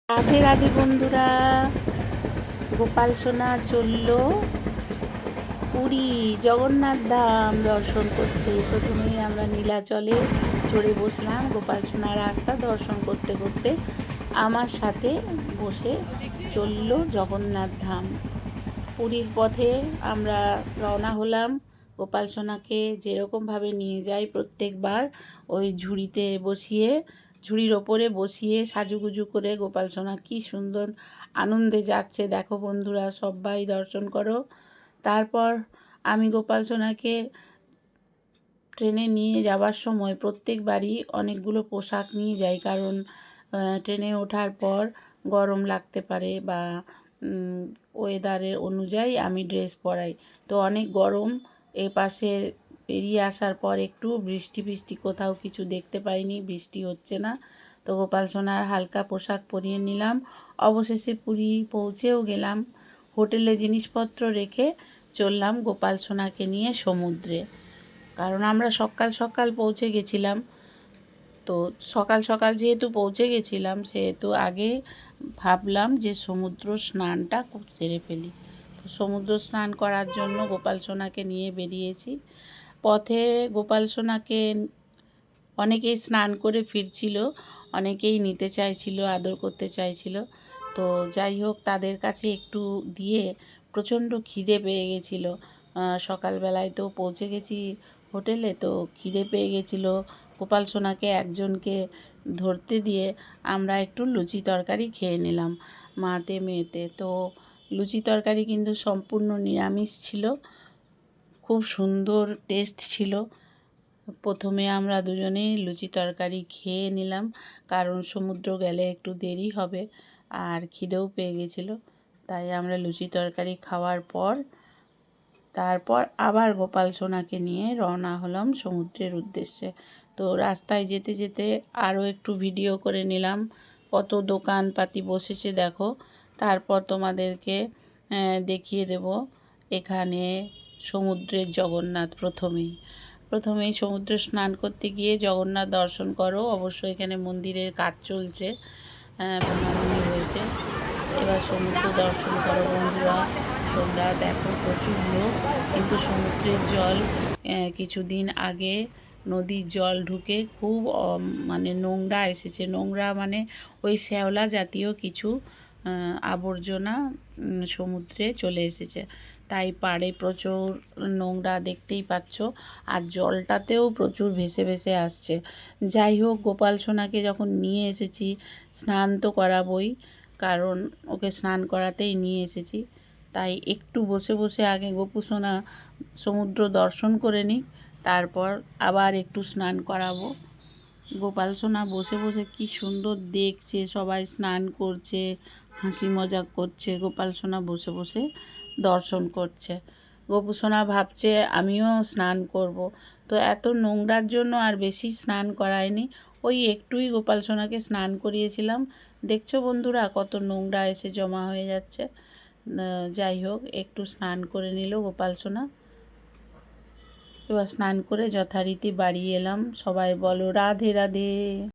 রাধে রাধে বন্ধুরা, গোপাল সোনা চলল পুরী জগন্নাথ ধাম দর্শন করতে। প্রথমেই আমরা নীলাচলে চড়ে বসলাম। গোপাল সোনার রাস্তা দর্শন করতে করতে আমার সাথে বসে চলল জগন্নাথ ধাম। পুরীর পথে আমরা রওনা হলাম। গোপাল সোনাকে যেরকমভাবে নিয়ে যাই প্রত্যেকবার, ওই ঝুড়ির ওপরে বসিয়ে সাজুগুজু করে গোপাল সোনা কী সুন্দর আনন্দে যাচ্ছে। দেখো বন্ধুরা, সবাই দর্শন করো। তারপর আমি গোপাল সোনাকে ট্রেনে নিয়ে যাওয়ার সময় প্রত্যেকবারই অনেকগুলো পোশাক নিয়ে যাই, কারণ ট্রেনে ওঠার পর গরম লাগতে পারে বা ওয়েদারের অনুযায়ী আমি ড্রেস পরাই। তো অনেক গরম, এ পাশে পেরিয়ে আসার পর একটু বৃষ্টি কোথাও কিছু দেখতে পাইনি, বৃষ্টি হচ্ছে না। তো গোপাল সোনার হালকা পোশাক পরিয়ে নিলাম। অবশেষে পুরী পৌঁছেও গেলাম। হোটেলে জিনিসপত্র রেখে চললাম গোপাল সোনাকে নিয়ে সমুদ্রে, কারণ আমরা সকাল সকাল পৌঁছে গেছিলাম। তো সকাল সকাল যেহেতু পৌঁছে গেছিলাম, সেহেতু আগে ভাবলাম যে সমুদ্র স্নানটা খুব সেরে ফেলি। তো সমুদ্র স্নান করার জন্য গোপাল সোনাকে নিয়ে বেরিয়েছি। পথে গোপাল সোনাকে অনেকেই স্নান করে ফিরছিল, অনেকেই নিতে চাইছিল, আদর করতে চাইছিল। তো যাই হোক, তাদের কাছে একটু দিয়ে প্রচণ্ড খিদে পেয়ে গেছিলো। সকালবেলায় তো পৌঁছে গেছি হোটেলে, তো খিদে পেয়ে গেছিলো। গোপাল সোনাকে একজনকে ধরতে দিয়ে আমরা একটু লুচি তরকারি খেয়ে নিলাম মাতে মেয়েতে। তো লুচি তরকারি কিন্তু সম্পূর্ণ নিরামিষ ছিল, খুব সুন্দর টেস্ট ছিল। প্রথমে আমরা দুজনেই লুচি তরকারি খেয়ে নিলাম, কারণ সমুদ্র গেলে একটু দেরি হবে আর খিদেও পেয়ে গেছিলো। তাই আমরা লুচি তরকারি খাওয়ার পর তারপর আবার গোপাল সোনাকে নিয়ে রওনা হলাম সমুদ্রের উদ্দেশ্যে। তো রাস্তায় যেতে যেতে আরও একটু ভিডিও করে নিলাম, কত দোকানপাতি বসেছে দেখো। তারপর তোমাদেরকে দেখিয়ে দেব এখানে সমুদ্রের জগন্নাথ। প্রথমেই সমুদ্রে স্নান করতে গিয়ে জগন্নাথ দর্শন করো। অবশ্যই এখানে মন্দিরের কাজ চলছে, ভাঙাভাঙি হয়েছে। এবার সমুদ্র দর্শন করো বন্ধুরা, তোমরা দেখো প্রচুর লোক। কিন্তু সমুদ্রের জল কিছুদিন আগে নদীর জল ঢুকে খুব মানে নোংরা এসেছে। নোংরা মানে ওই শ্যাওলা জাতীয় কিছু আবর্জনা সমুদ্রে চলে এসেছে, তাই পাড়ে প্রচুর নোংরা দেখতেই পাচ্ছ, আর জলটাতেও প্রচুর ভেসে ভেসে আসছে। যাই হোক, গোপাল সোনাকে যখন নিয়ে এসেছি, স্নান তো করাবই, কারণ ওকে স্নান করাতেই নিয়ে এসেছি। তাই একটু বসে বসে আগে গোপু সোনা সমুদ্র দর্শন করে নিক, তারপর আবার একটু স্নান করাবো। গোপাল সোনা বসে বসে কি সুন্দর দেখছে, সবাই স্নান করছে, হাসি মজা করছে, গোপাল সোনা বসে বসে দর্শন করছে। গোপু সোনা ভাবছে আমিও স্নান করব। তো এত নোংরার জন্য আর বেশি স্নান করায়নি, ওই একটুই গোপাল সোনাকে স্নান করিয়েছিলাম। দেখছো বন্ধুরা কত নোংরা এসে জমা হয়ে যাচ্ছে। যাই হোক, একটু স্নান করে নিল গোপাল সোনা। এবার স্নান করে যথারীতি বাড়ি এলাম। সবাই বলো রাধে রাধে।